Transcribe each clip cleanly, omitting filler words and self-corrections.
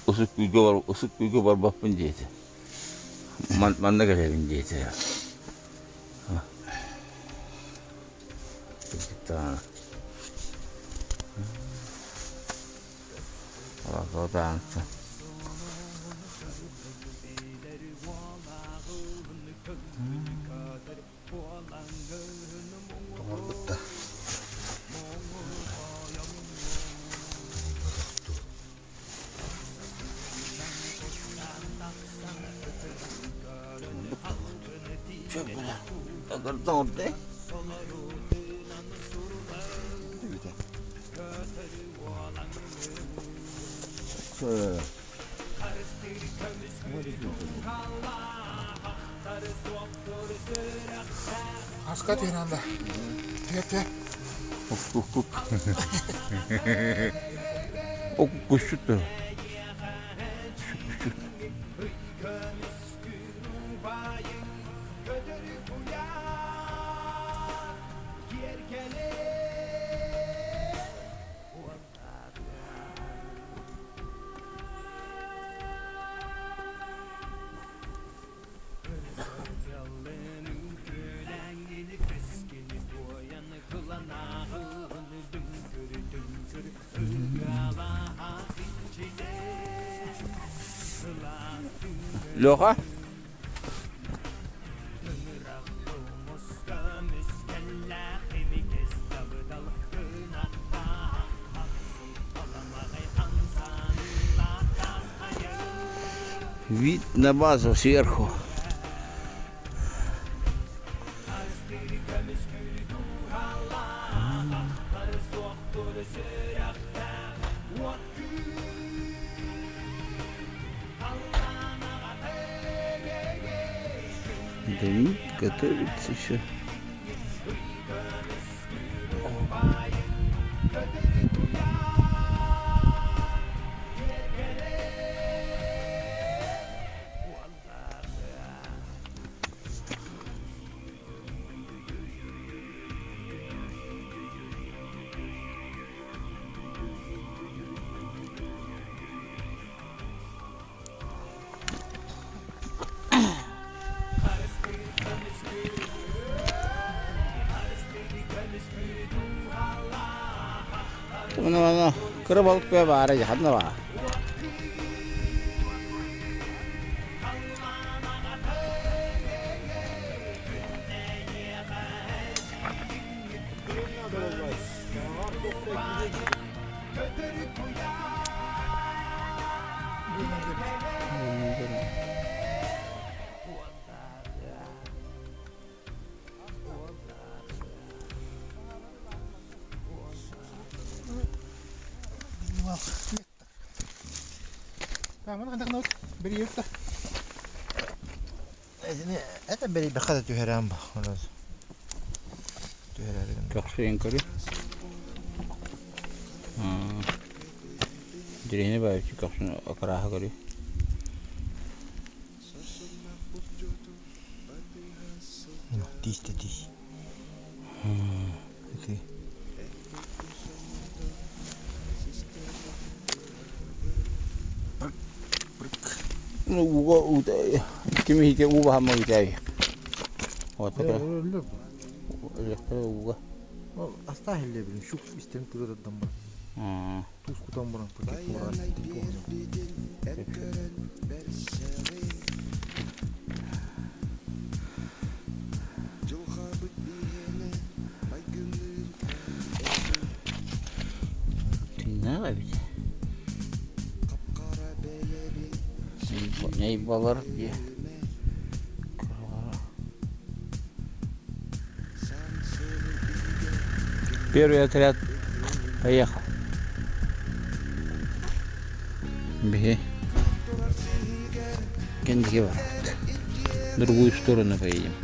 ısık bilgi var bakın diyeti. Manda gelelim diyeti ya. Bir tane. O da anlatsın. Tomurcukta. Çok güzel. Akırdan orada. Şöyle. Askat yanında. Hep. Kuk. O kuşuttu. Loha. Вид на базу сверху. Домик готовится еще. Bunu kırbalık be bari hadna var. Tamam, عندك نوت بريوتا. إذن أنت بري بخذ تهران بخ خلاص. تهران. Kakşayın kırı. Direğine belki kakşını akaraha kırı. Diş. Okey. Uga kimi hike uga hamma gidey. Ota kara. Öyle uga. Astahil lebilim. Şu istem tutar adam bak. Tuz kutan buran paket buran. Ne var bir? Ne balar diye. Первый отряд поехал. Беги. Кенди ворот. В другую сторону поедем.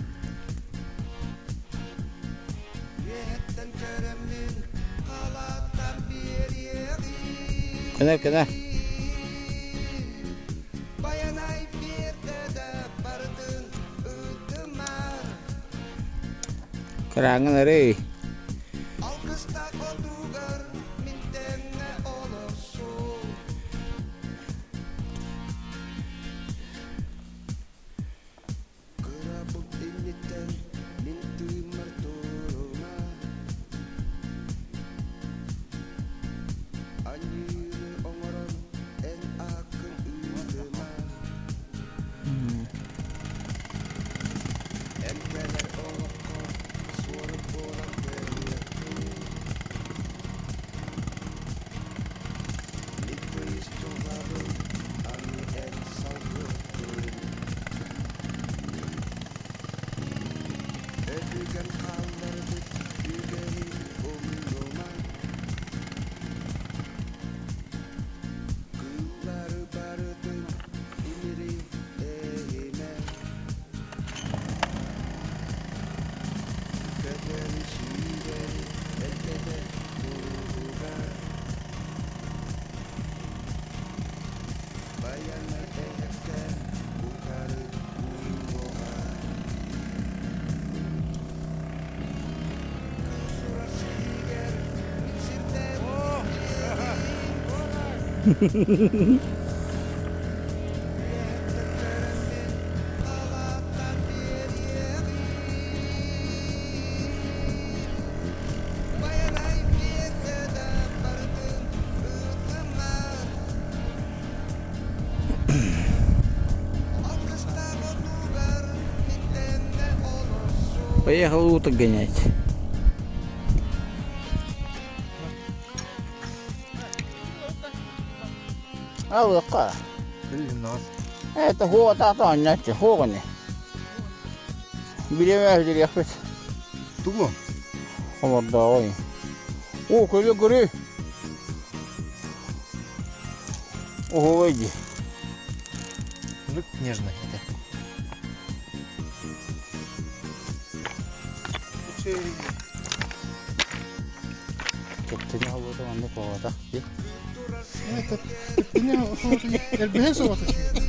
Куда? Kerangan hari. Поехал уток гонять. А лыка. Крылья нас. Это хова татан нячи, хова не. Билемez direkt. Тугу. Ama daha iyi. O köle göre. O иди. Рык нежный. Это. Çok tane havada anne kovada. Это. Ты меня. Эльбехен сова такие.